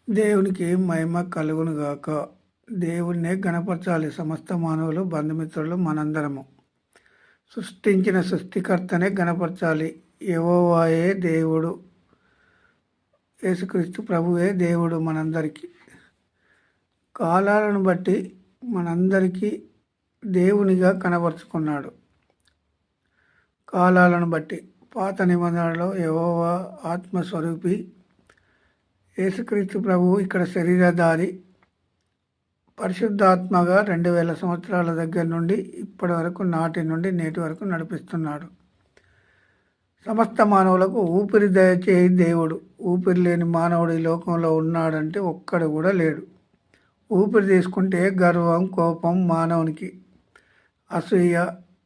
దేవునికి మహిమ కలుగునుగాక. దేవుణ్ణే గణపరచాలి సమస్త మానవులు, బంధుమిత్రులు, మనందరము. సృష్టించిన సృష్టికర్తనే గణపరచాలి. యెహోవాయే దేవుడు, యేసుక్రీస్తు ప్రభువే దేవుడు మనందరికీ. కాలాలను బట్టి మనందరికీ దేవునిగా కనపరుచుకున్నాడు. కాలాలను బట్టి పాత నిబంధనలో యెహోవా ఆత్మస్వరూపి, యేసుక్రీస్తు ప్రభువు ఇక్కడ శరీరధారి, పరిశుద్ధాత్మగా 2000 సంవత్సరాల దగ్గర నుండి ఇప్పటి వరకు, నాటి నుండి నేటి వరకు నడిపిస్తున్నాడు. సమస్త మానవులకు ఊపిరి దయచేయి దేవుడు. ఊపిరి లేని మానవుడు ఈ లోకంలో ఉన్నాడంటే ఒక్కడు కూడా లేడు. ఊపిరి తీసుకుంటే గర్వం, కోపం, మానవునికి అసూయ,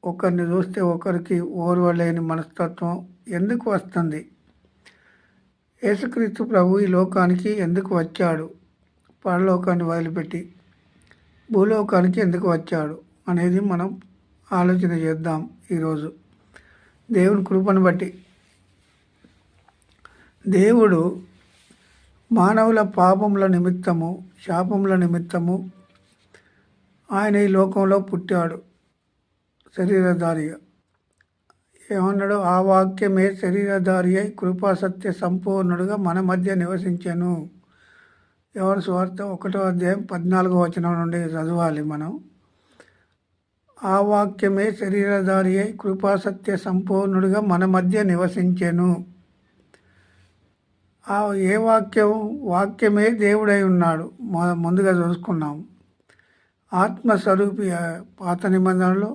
ఒకరిని చూస్తే ఒకరికి ఓర్వలేని మనస్తత్వం ఎందుకు వస్తుంది? యేసుక్రీస్తు ప్రభు ఈ లోకానికి ఎందుకు వచ్చాడు? పరలోకాన్ని వదిలిపెట్టి భూలోకానికి ఎందుకు వచ్చాడు అనేది మనం ఆలోచన చేద్దాం ఈరోజు. దేవుని కృపను బట్టి దేవుడు మానవుల పాపముల నిమిత్తము, శాపముల నిమిత్తము ఆయన ఈ లోకంలో పుట్టాడు శరీరధారిగా. ఏమన్నాడు? ఆ వాక్యమే శరీరధారి అయి కృపాసత్య సంపూర్ణుడుగా మన మధ్య నివసించెను. యోహాను సువార్త 1వ అధ్యాయం 14వ వచనం నుండి చదవాలి మనం. ఆ వాక్యమే శరీరధారి అయి కృపాసత్య సంపూర్ణుడుగా మన మధ్య నివసించెను. ఆ ఏ వాక్యమే దేవుడై ఉన్నాడు. ముందుగా చూసుకున్నాం. ఆత్మస్వరూపి పాత నిబంధనలో,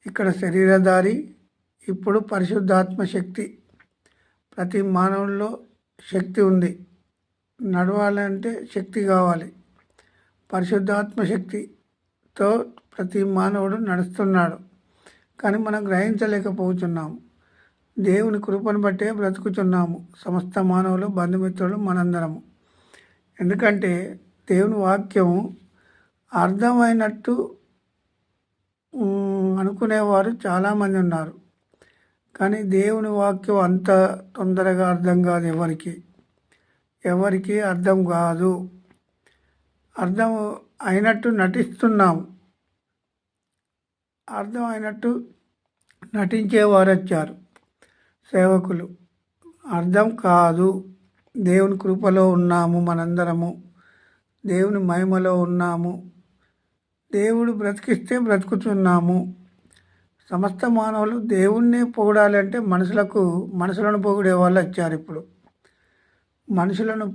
ఇక్కడ శరీరధారి, ఇప్పుడు పరిశుద్ధాత్మ శక్తి. ప్రతి మానవుల్లో శక్తి ఉంది. నడవాలంటే శక్తి కావాలి. పరిశుద్ధాత్మ శక్తితో ప్రతి మానవుడు నడుస్తున్నాడు. కానీ మనం గ్రహించలేకపోతున్నాము. దేవుని కృపను బట్టే బ్రతుకుతున్నాము సమస్త మానవులు, బంధుమిత్రులు, మనందరము. ఎందుకంటే దేవుని వాక్యం అర్థమైనట్టు అనుకునేవారు చాలామంది ఉన్నారు. కానీ దేవుని వాక్యం అంత తొందరగా అర్థం కాదు. ఎవరికి అర్థం కాదు. అర్థం అయినట్టు నటిస్తున్నాము. అర్థం అయినట్టు నటించేవారు వచ్చారు, సేవకులు. అర్థం కాదు. దేవుని కృపలో ఉన్నాము మనందరము. దేవుని మహిమలో ఉన్నాము. దేవుడు బ్రతికిస్తే బ్రతుకుతున్నాము. సమస్త మానవులు దేవుణ్ణి పొగడాలంటే మనుషులను పొగిడే వాళ్ళు వచ్చారు. ఇప్పుడు మనుషులను